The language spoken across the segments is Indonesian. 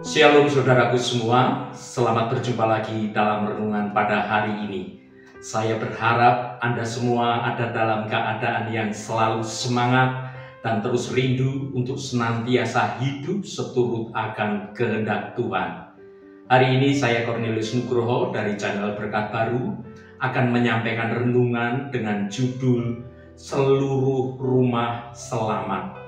Shalom saudaraku semua, selamat berjumpa lagi dalam renungan pada hari ini. Saya berharap Anda semua ada dalam keadaan yang selalu semangat dan terus rindu untuk senantiasa hidup seturut akan kehendak Tuhan. Hari ini saya Cornelius Nugroho dari channel Berkat Baru akan menyampaikan renungan dengan judul Seluruh Rumah Selamat.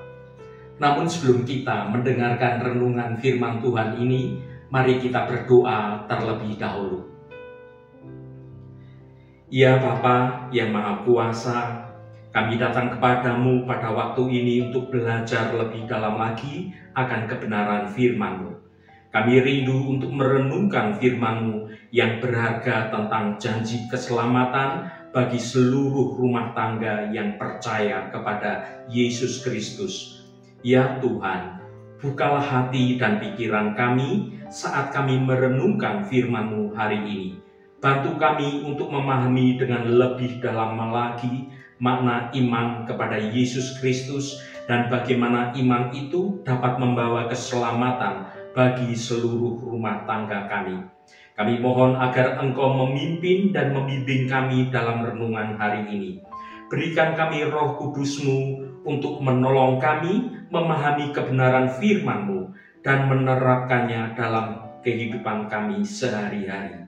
Namun sebelum kita mendengarkan renungan firman Tuhan ini, mari kita berdoa terlebih dahulu. Ya Bapa yang Maha Kuasa, kami datang kepadamu pada waktu ini untuk belajar lebih dalam lagi akan kebenaran firman-Mu. Kami rindu untuk merenungkan firman-Mu yang berharga tentang janji keselamatan bagi seluruh rumah tangga yang percaya kepada Yesus Kristus. Ya Tuhan, bukalah hati dan pikiran kami saat kami merenungkan firman-Mu hari ini. Bantu kami untuk memahami dengan lebih dalam lagi makna iman kepada Yesus Kristus dan bagaimana iman itu dapat membawa keselamatan bagi seluruh rumah tangga kami. Kami mohon agar Engkau memimpin dan membimbing kami dalam renungan hari ini. Berikan kami Roh Kudus-Mu untuk menolong kami memahami kebenaran firman-Mu dan menerapkannya dalam kehidupan kami sehari-hari.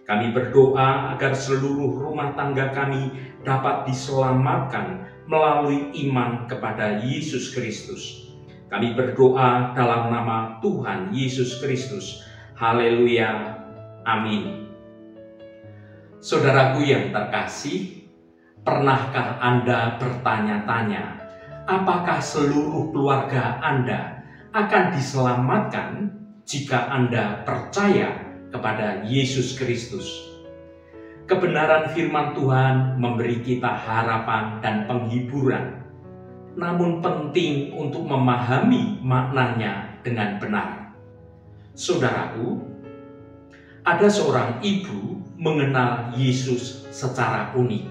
Kami berdoa agar seluruh rumah tangga kami dapat diselamatkan melalui iman kepada Yesus Kristus. Kami berdoa dalam nama Tuhan Yesus Kristus. Haleluya. Amin. Saudaraku yang terkasih, pernahkah Anda bertanya-tanya, apakah seluruh keluarga Anda akan diselamatkan jika Anda percaya kepada Yesus Kristus? Kebenaran firman Tuhan memberi kita harapan dan penghiburan, namun penting untuk memahami maknanya dengan benar. Saudaraku, ada seorang ibu mengenal Yesus secara unik.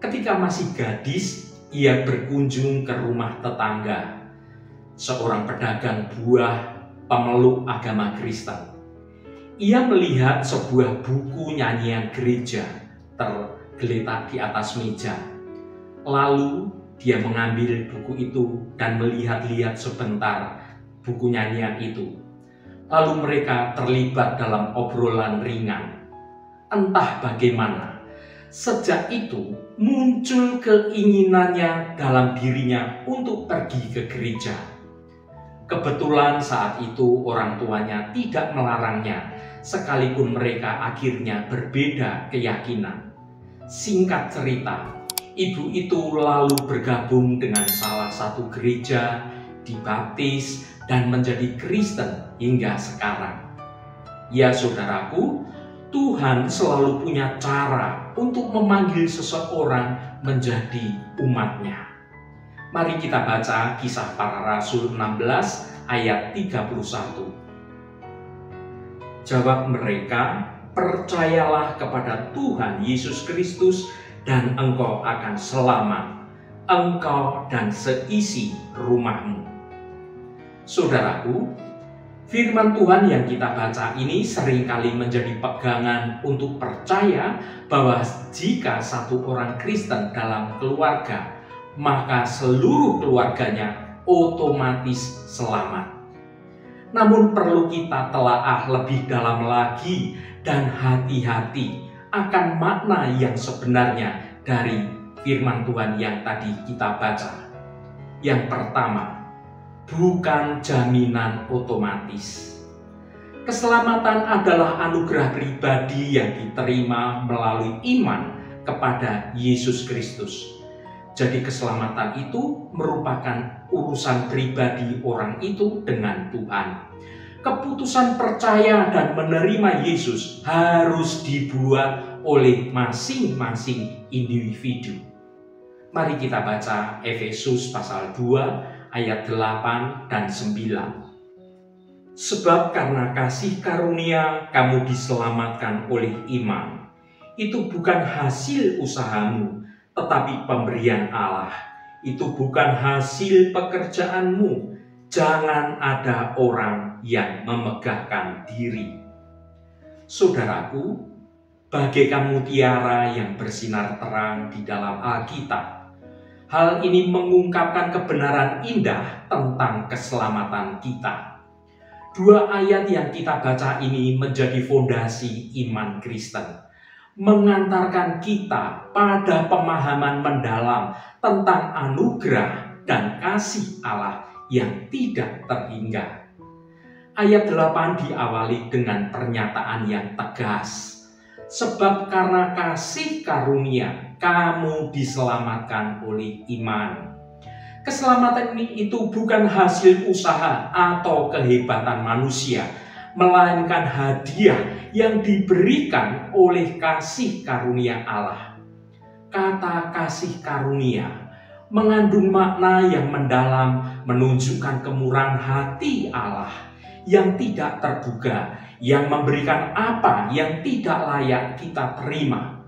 Ketika masih gadis, ia berkunjung ke rumah tetangga, seorang pedagang buah pemeluk agama Kristen. Ia melihat sebuah buku nyanyian gereja tergeletak di atas meja. Lalu dia mengambil buku itu dan melihat-lihat sebentar buku nyanyian itu. Lalu mereka terlibat dalam obrolan ringan. Entah bagaimana, sejak itu muncul keinginannya dalam dirinya untuk pergi ke gereja. Kebetulan saat itu orang tuanya tidak melarangnya, sekalipun mereka akhirnya berbeda keyakinan. Singkat cerita, ibu itu lalu bergabung dengan salah satu gereja, dibaptis, dan menjadi Kristen hingga sekarang. Ya saudaraku, Tuhan selalu punya cara untuk memanggil seseorang menjadi umat-Nya. Mari kita baca Kisah Para Rasul 16 ayat 31. Jawab mereka, "Percayalah kepada Tuhan Yesus Kristus dan engkau akan selamat, engkau dan seisi rumahmu." Saudaraku, firman Tuhan yang kita baca ini seringkali menjadi pegangan untuk percaya bahwa jika satu orang Kristen dalam keluarga, maka seluruh keluarganya otomatis selamat. Namun perlu kita telaah lebih dalam lagi dan hati-hati akan makna yang sebenarnya dari firman Tuhan yang tadi kita baca. Yang pertama, bukan jaminan otomatis. Keselamatan adalah anugerah pribadi yang diterima melalui iman kepada Yesus Kristus. Jadi keselamatan itu merupakan urusan pribadi orang itu dengan Tuhan. Keputusan percaya dan menerima Yesus harus dibuat oleh masing-masing individu. Mari kita baca Efesus pasal 2 ayat 8 dan 9. Sebab karena kasih karunia kamu diselamatkan oleh iman. Itu bukan hasil usahamu, tetapi pemberian Allah. Itu bukan hasil pekerjaanmu, Jangan ada orang yang memegahkan diri. Saudaraku, bagaikan mutiara yang bersinar terang di dalam Alkitab, hal ini mengungkapkan kebenaran indah tentang keselamatan kita. Dua ayat yang kita baca ini menjadi fondasi iman Kristen, mengantarkan kita pada pemahaman mendalam tentang anugerah dan kasih Allah yang tidak terhingga. Ayat 8 diawali dengan pernyataan yang tegas. Sebab karena kasih karunia, kamu diselamatkan oleh iman. Keselamatan ini itu bukan hasil usaha atau kehebatan manusia, melainkan hadiah yang diberikan oleh kasih karunia Allah. Kata kasih karunia mengandung makna yang mendalam, menunjukkan kemurahan hati Allah yang tidak terduga, yang memberikan apa yang tidak layak kita terima.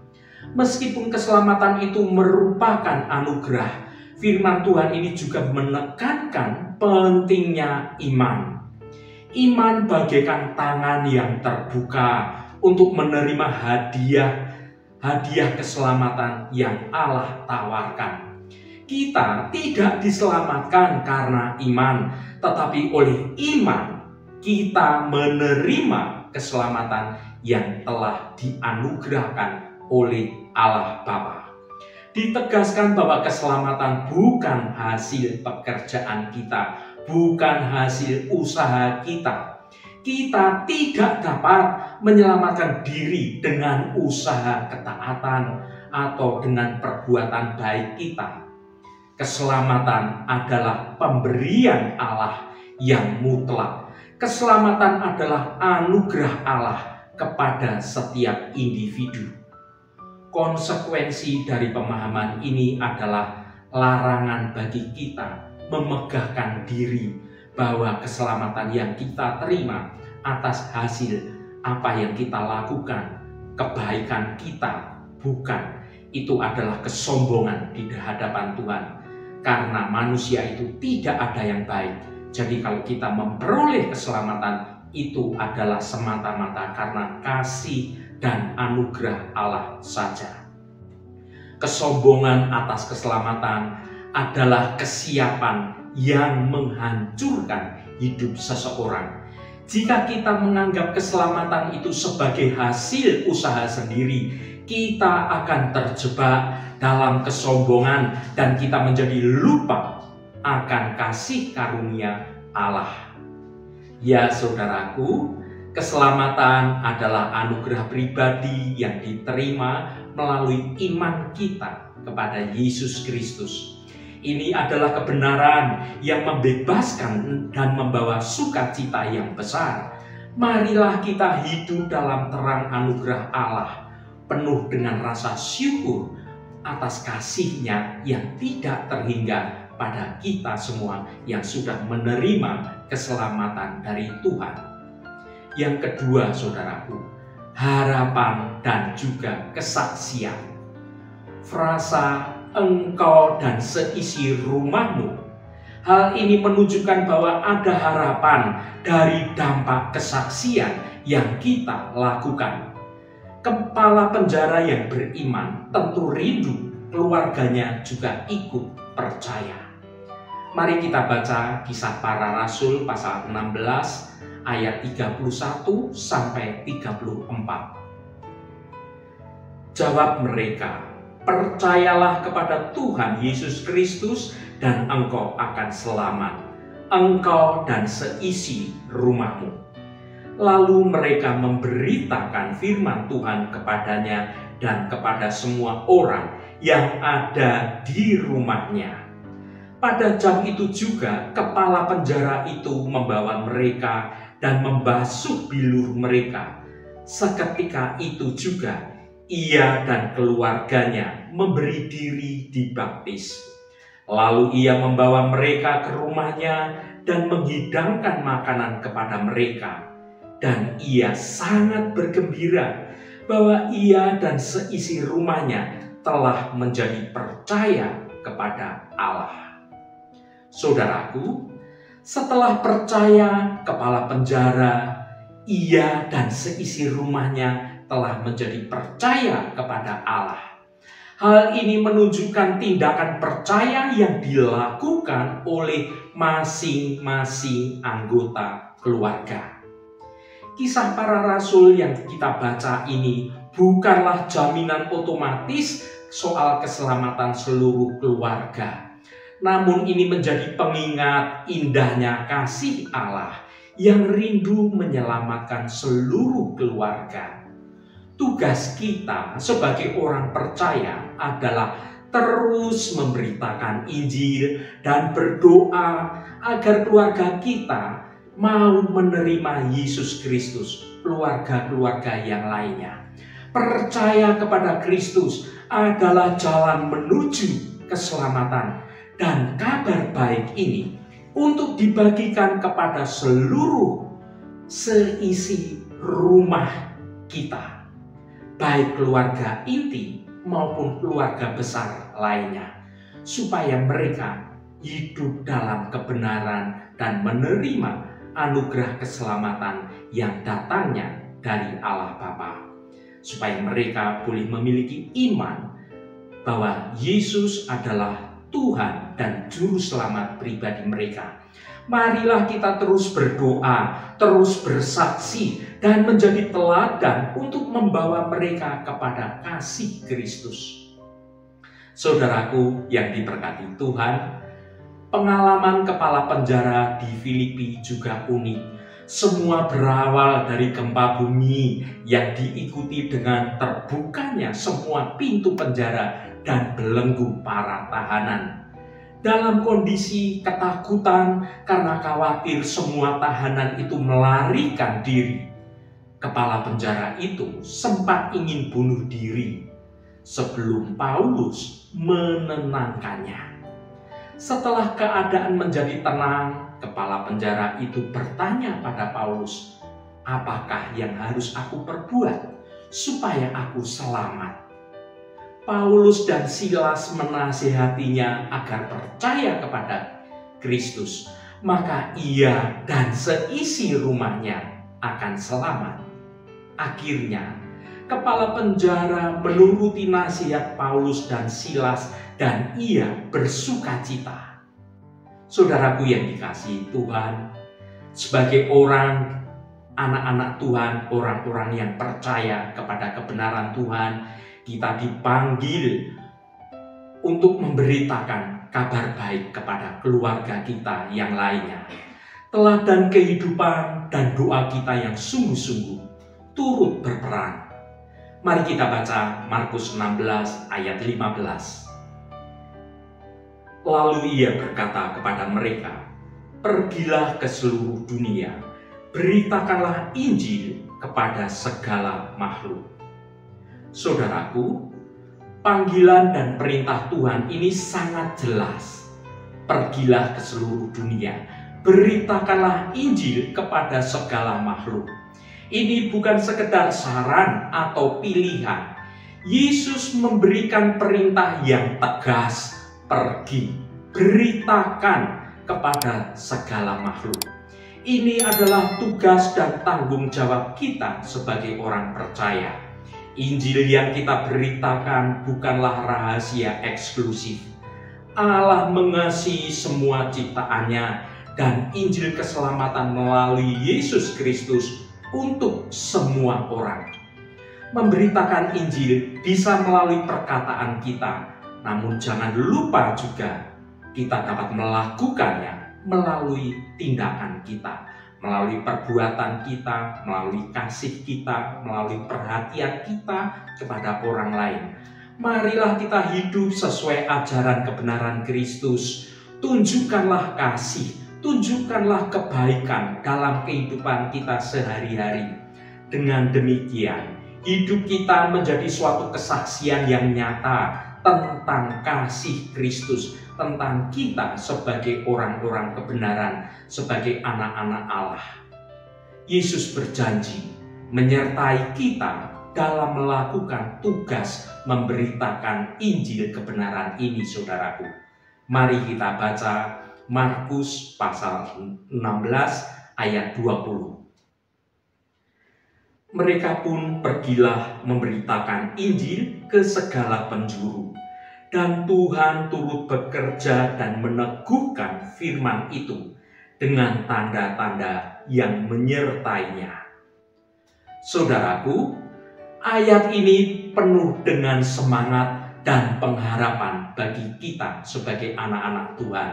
Meskipun keselamatan itu merupakan anugerah, firman Tuhan ini juga menekankan pentingnya iman. Iman bagaikan tangan yang terbuka untuk menerima hadiah keselamatan yang Allah tawarkan. Kita tidak diselamatkan karena iman, tetapi oleh iman kita menerima keselamatan yang telah dianugerahkan oleh Allah Bapa. Ditegaskan bahwa keselamatan bukan hasil pekerjaan kita, bukan hasil usaha kita. Kita tidak dapat menyelamatkan diri dengan usaha ketaatan atau dengan perbuatan baik kita. Keselamatan adalah pemberian Allah yang mutlak. Keselamatan adalah anugerah Allah kepada setiap individu. Konsekuensi dari pemahaman ini adalah larangan bagi kita memegahkan diri bahwa keselamatan yang kita terima atas hasil apa yang kita lakukan, kebaikan kita, bukan. Itu adalah kesombongan di hadapan Tuhan. Karena manusia itu tidak ada yang baik. Jadi kalau kita memperoleh keselamatan, itu adalah semata-mata karena kasih dan anugerah Allah saja. Kesombongan atas keselamatan adalah kesiapan yang menghancurkan hidup seseorang. Jika kita menganggap keselamatan itu sebagai hasil usaha sendiri, kita akan terjebak dalam kesombongan dan kita menjadi lupa akan kasih karunia Allah. Ya saudaraku, keselamatan adalah anugerah pribadi yang diterima melalui iman kita kepada Yesus Kristus. Ini adalah kebenaran yang membebaskan dan membawa sukacita yang besar. Marilah kita hidup dalam terang anugerah Allah, penuh dengan rasa syukur atas kasih-Nya yang tidak terhingga pada kita semua yang sudah menerima keselamatan dari Tuhan. Yang kedua, saudaraku, harapan dan juga kesaksian. Frasa engkau dan seisi rumahmu. Hal ini menunjukkan bahwa ada harapan dari dampak kesaksian yang kita lakukan. Kepala penjara yang beriman tentu rindu keluarganya juga ikut percaya. Mari kita baca Kisah Para Rasul pasal 16 ayat 31 sampai 34. Jawab mereka, percayalah kepada Tuhan Yesus Kristus dan engkau akan selamat, engkau dan seisi rumahmu. Lalu mereka memberitakan firman Tuhan kepadanya dan kepada semua orang yang ada di rumahnya. Pada jam itu juga kepala penjara itu membawa mereka dan membasuh bilur mereka. Seketika itu juga ia dan keluarganya memberi diri dibaptis. Lalu ia membawa mereka ke rumahnya dan menghidangkan makanan kepada mereka. Dan ia sangat bergembira bahwa ia dan seisi rumahnya telah menjadi percaya kepada Allah. Saudaraku, Setelah percaya, kepala penjara, ia dan seisi rumahnya telah menjadi percaya kepada Allah. Hal ini menunjukkan tindakan percaya yang dilakukan oleh masing-masing anggota keluarga. Kisah para rasul yang kita baca ini bukanlah jaminan otomatis soal keselamatan seluruh keluarga. Namun ini menjadi pengingat indahnya kasih Allah yang rindu menyelamatkan seluruh keluarga. Tugas kita sebagai orang percaya adalah terus memberitakan Injil dan berdoa agar keluarga kita mau menerima Yesus Kristus, keluarga-keluarga yang lainnya. Percaya kepada Kristus adalah jalan menuju keselamatan, dan kabar baik ini untuk dibagikan kepada seluruh seisi rumah kita, baik keluarga inti maupun keluarga besar lainnya, supaya mereka hidup dalam kebenaran dan menerima anugerah keselamatan yang datangnya dari Allah Bapa, supaya mereka boleh memiliki iman bahwa Yesus adalah Tuhan dan Juru Selamat pribadi mereka. Marilah kita terus berdoa, terus bersaksi, dan menjadi teladan untuk membawa mereka kepada kasih Kristus. Saudaraku yang diberkati Tuhan, pengalaman kepala penjara di Filipi juga unik. Semua berawal dari gempa bumi yang diikuti dengan terbukanya semua pintu penjara dan belenggu para tahanan. Dalam kondisi ketakutan karena khawatir semua tahanan itu melarikan diri, kepala penjara itu sempat ingin bunuh diri sebelum Paulus menenangkannya. Setelah keadaan menjadi tenang, kepala penjara itu bertanya pada Paulus, "Apakah yang harus aku perbuat supaya aku selamat?" Paulus dan Silas menasihatinya agar percaya kepada Kristus, maka ia dan seisi rumahnya akan selamat. Akhirnya, kepala penjara menuruti nasihat Paulus dan Silas dan ia bersukacita. Saudaraku yang dikasihi Tuhan, sebagai orang, anak-anak Tuhan, orang-orang yang percaya kepada kebenaran Tuhan, kita dipanggil untuk memberitakan kabar baik kepada keluarga kita yang lainnya. Teladan kehidupan dan doa kita yang sungguh-sungguh turut berperan. Mari kita baca Markus 16 ayat 15. Lalu ia berkata kepada mereka, "Pergilah ke seluruh dunia, beritakanlah Injil kepada segala makhluk." Saudaraku, panggilan dan perintah Tuhan ini sangat jelas. Pergilah ke seluruh dunia, beritakanlah Injil kepada segala makhluk. Ini bukan sekedar saran atau pilihan. Yesus memberikan perintah yang tegas, pergi, beritakan kepada segala makhluk. Ini adalah tugas dan tanggung jawab kita sebagai orang percaya. Injil yang kita beritakan bukanlah rahasia eksklusif. Allah mengasihi semua ciptaannya dan Injil keselamatan melalui Yesus Kristus untuk semua orang. Memberitakan Injil bisa melalui perkataan kita, namun jangan lupa juga kita dapat melakukannya melalui tindakan kita, melalui perbuatan kita, melalui kasih kita, melalui perhatian kita kepada orang lain. Marilah kita hidup sesuai ajaran kebenaran Kristus. Tunjukkanlah kasih, tunjukkanlah kebaikan dalam kehidupan kita sehari-hari. Dengan demikian, hidup kita menjadi suatu kesaksian yang nyata tentang kasih Kristus, tentang kita sebagai orang-orang kebenaran, sebagai anak-anak Allah. Yesus berjanji menyertai kita dalam melakukan tugas memberitakan Injil kebenaran ini, saudaraku. Mari kita baca Markus pasal 16 ayat 20. Mereka pun pergilah memberitakan Injil ke segala penjuru, dan Tuhan turut bekerja dan meneguhkan firman itu dengan tanda-tanda yang menyertainya. Saudaraku, ayat ini penuh dengan semangat dan pengharapan bagi kita sebagai anak-anak Tuhan.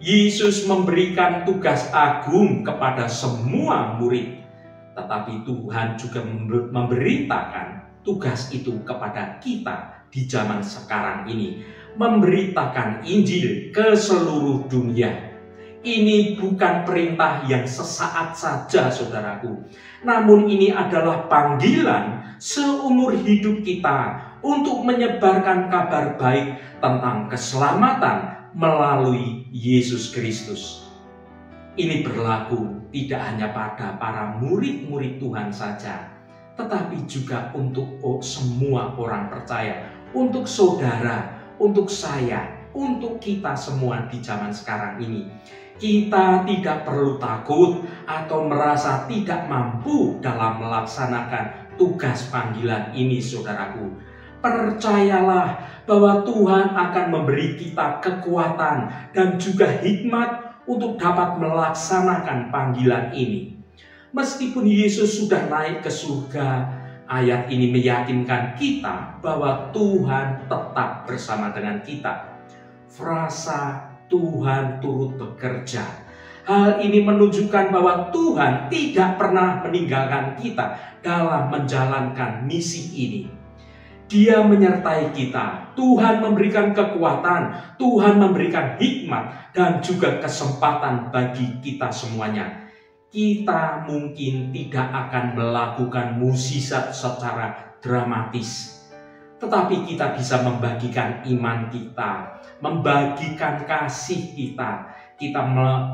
Yesus memberikan tugas agung kepada semua murid, tetapi Tuhan juga memberitakan tugas itu kepada kita di zaman sekarang ini, memberitakan Injil ke seluruh dunia. Ini bukan perintah yang sesaat saja, saudaraku, namun ini adalah panggilan seumur hidup kita untuk menyebarkan kabar baik tentang keselamatan melalui Yesus Kristus. Ini berlaku tidak hanya pada para murid-murid Tuhan saja, tetapi juga untuk semua orang percaya, untuk saudara, untuk saya, untuk kita semua di zaman sekarang ini. Kita tidak perlu takut atau merasa tidak mampu dalam melaksanakan tugas panggilan ini, saudaraku. Percayalah bahwa Tuhan akan memberi kita kekuatan dan juga hikmat untuk dapat melaksanakan panggilan ini. Meskipun Yesus sudah naik ke surga, ayat ini meyakinkan kita bahwa Tuhan tetap bersama dengan kita. Frasa Tuhan turut bekerja. Hal ini menunjukkan bahwa Tuhan tidak pernah meninggalkan kita dalam menjalankan misi ini. Dia menyertai kita. Tuhan memberikan kekuatan, Tuhan memberikan hikmat dan juga kesempatan bagi kita semuanya. Kita mungkin tidak akan melakukan mukjizat secara dramatis, tetapi kita bisa membagikan iman kita, membagikan kasih kita. Kita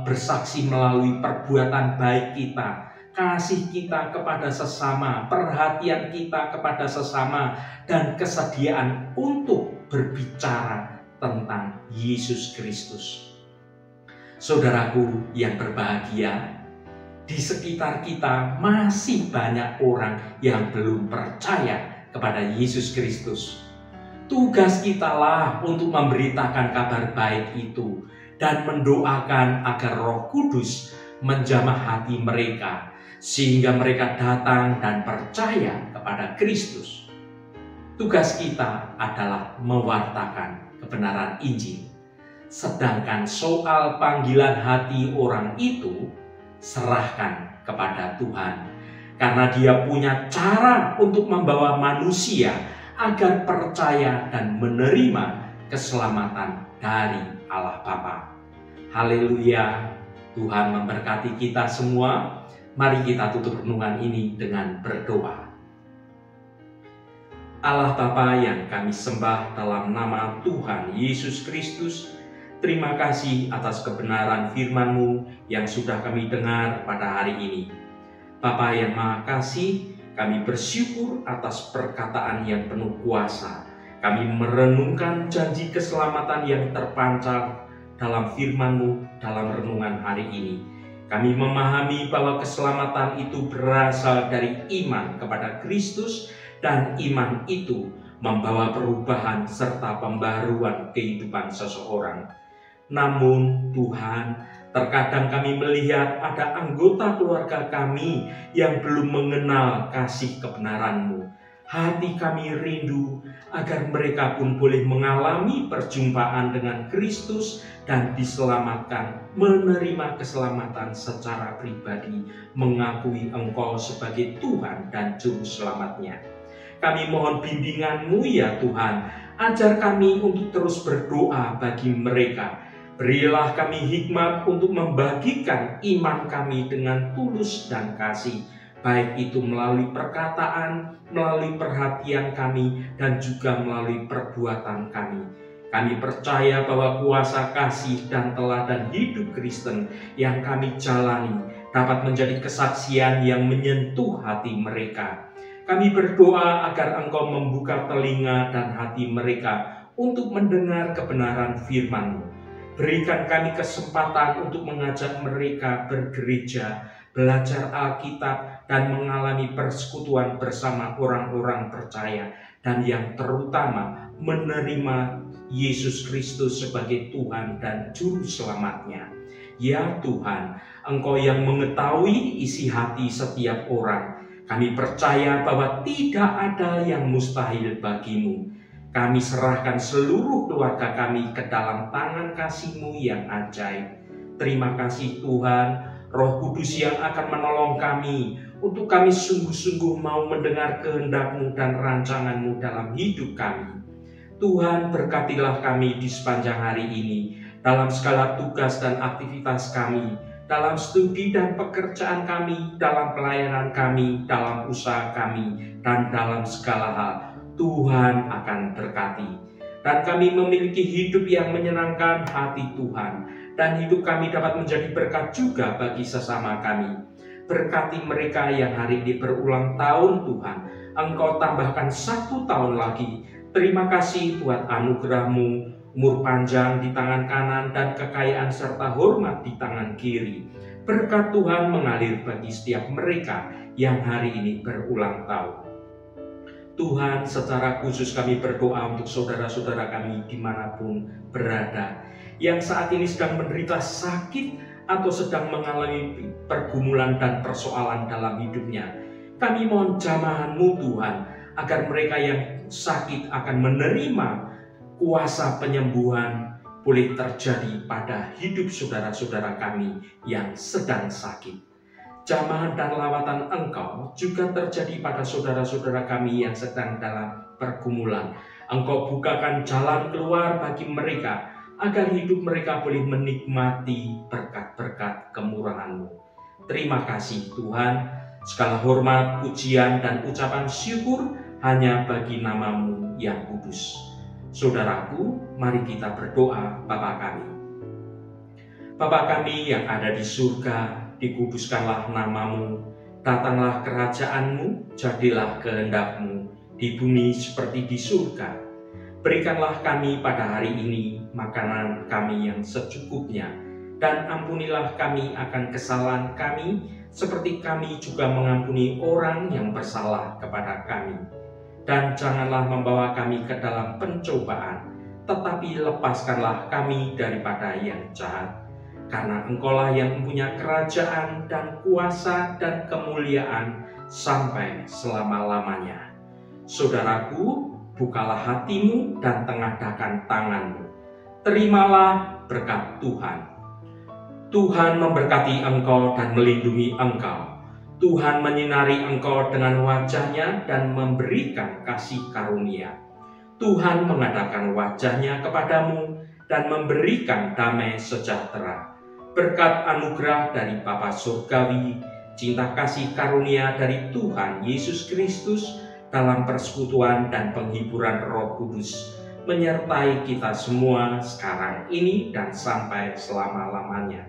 bersaksi melalui perbuatan baik kita, kasih kita kepada sesama, perhatian kita kepada sesama, dan kesediaan untuk berbicara tentang Yesus Kristus. Saudaraku yang berbahagia, di sekitar kita masih banyak orang yang belum percaya kepada Yesus Kristus. Tugas kitalah untuk memberitakan kabar baik itu dan mendoakan agar Roh Kudus menjamah hati mereka, sehingga mereka datang dan percaya kepada Kristus. Tugas kita adalah mewartakan kebenaran Injil. Sedangkan soal panggilan hati orang itu, serahkan kepada Tuhan. Karena Dia punya cara untuk membawa manusia agar percaya dan menerima keselamatan dari Allah Bapa. Haleluya, Tuhan memberkati kita semua. Mari kita tutup renungan ini dengan berdoa. Allah Bapa yang kami sembah dalam nama Tuhan Yesus Kristus, terima kasih atas kebenaran firman-Mu yang sudah kami dengar pada hari ini. Bapa yang Maha Kasih, kami bersyukur atas perkataan yang penuh kuasa. Kami merenungkan janji keselamatan yang terpancar dalam firman-Mu dalam renungan hari ini. Kami memahami bahwa keselamatan itu berasal dari iman kepada Kristus, dan iman itu membawa perubahan serta pembaruan kehidupan seseorang. Namun Tuhan, terkadang kami melihat ada anggota keluarga kami yang belum mengenal kasih kebenaran-Mu. Hati kami rindu agar mereka pun boleh mengalami perjumpaan dengan Kristus dan diselamatkan, menerima keselamatan secara pribadi, mengakui Engkau sebagai Tuhan dan Juru Selamatnya. Kami mohon bimbingan-Mu ya Tuhan, ajar kami untuk terus berdoa bagi mereka. Berilah kami hikmat untuk membagikan iman kami dengan tulus dan kasih, baik itu melalui perkataan, melalui perhatian kami, dan juga melalui perbuatan kami. Kami percaya bahwa kuasa kasih dan teladan hidup Kristen yang kami jalani dapat menjadi kesaksian yang menyentuh hati mereka. Kami berdoa agar Engkau membuka telinga dan hati mereka untuk mendengar kebenaran firman-Mu. Berikan kami kesempatan untuk mengajak mereka bergereja, belajar Alkitab, dan mengalami persekutuan bersama orang-orang percaya, dan yang terutama menerima Yesus Kristus sebagai Tuhan dan Juru Selamatnya. Ya Tuhan, Engkau yang mengetahui isi hati setiap orang. Kami percaya bahwa tidak ada yang mustahil bagimu. Kami serahkan seluruh keluarga kami ke dalam tangan kasih-Mu yang ajaib. Terima kasih Tuhan, Roh Kudus yang akan menolong kami untuk kami sungguh-sungguh mau mendengar kehendak-Mu dan rancangan-Mu dalam hidup kami. Tuhan, berkatilah kami di sepanjang hari ini, dalam segala tugas dan aktivitas kami, dalam studi dan pekerjaan kami, dalam pelayanan kami, dalam usaha kami, dan dalam segala hal. Tuhan akan berkati, dan kami memiliki hidup yang menyenangkan hati Tuhan, dan hidup kami dapat menjadi berkat juga bagi sesama kami. Berkati mereka yang hari ini berulang tahun Tuhan, Engkau tambahkan 1 tahun lagi. Terima kasih buat anugerah-Mu, umur panjang di tangan kanan dan kekayaan serta hormat di tangan kiri. Berkat Tuhan mengalir bagi setiap mereka yang hari ini berulang tahun. Tuhan, secara khusus kami berdoa untuk saudara-saudara kami dimanapun berada, yang saat ini sedang menderita sakit atau sedang mengalami pergumulan dan persoalan dalam hidupnya. Kami mohon jamahan-Mu Tuhan, agar mereka yang sakit akan menerima kuasa penyembuhan boleh terjadi pada hidup saudara-saudara kami yang sedang sakit. Jamahan dan lawatan Engkau juga terjadi pada saudara-saudara kami yang sedang dalam pergumulan. Engkau bukakan jalan keluar bagi mereka, agar hidup mereka boleh menikmati berkat-berkat kemurahan-Mu. Terima kasih Tuhan, segala hormat, pujian, dan ucapan syukur hanya bagi nama-Mu yang kudus. Saudaraku, mari kita berdoa Bapa kami. Bapa kami yang ada di surga, dikuduskanlah nama-Mu, datanglah kerajaan-Mu, jadilah kehendak-Mu di bumi seperti di surga. Berikanlah kami pada hari ini makanan kami yang secukupnya, dan ampunilah kami akan kesalahan kami, seperti kami juga mengampuni orang yang bersalah kepada kami. Dan janganlah membawa kami ke dalam pencobaan, tetapi lepaskanlah kami daripada yang jahat. Karena Engkaulah yang mempunyai kerajaan dan kuasa dan kemuliaan sampai selama-lamanya. Saudaraku, bukalah hatimu dan tengadahkan tanganmu. Terimalah berkat Tuhan. Tuhan memberkati engkau dan melindungi engkau. Tuhan menyinari engkau dengan wajah-Nya dan memberikan kasih karunia. Tuhan mengadakan wajah-Nya kepadamu dan memberikan damai sejahtera. Berkat anugerah dari Bapa Surgawi, cinta kasih karunia dari Tuhan Yesus Kristus dalam persekutuan dan penghiburan Roh Kudus menyertai kita semua sekarang ini dan sampai selama-lamanya.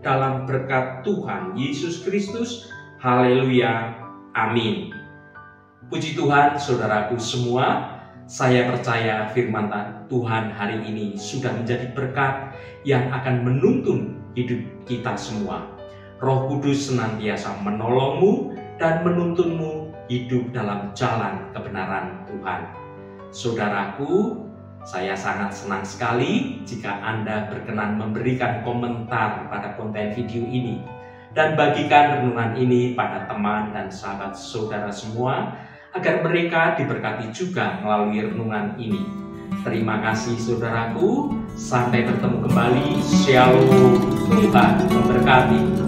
Dalam berkat Tuhan Yesus Kristus, haleluya, amin. Puji Tuhan, saudaraku semua, saya percaya firman Tuhan hari ini sudah menjadi berkat yang akan menuntun hidup kita semua. Roh Kudus senantiasa menolongmu dan menuntunmu hidup dalam jalan kebenaran Tuhan. Saudaraku, saya sangat senang sekali jika Anda berkenan memberikan komentar pada konten video ini dan bagikan renungan ini pada teman dan sahabat saudara semua, agar mereka diberkati juga melalui renungan ini. Terima kasih saudaraku, sampai bertemu kembali. Shalom, Tuhan memberkati.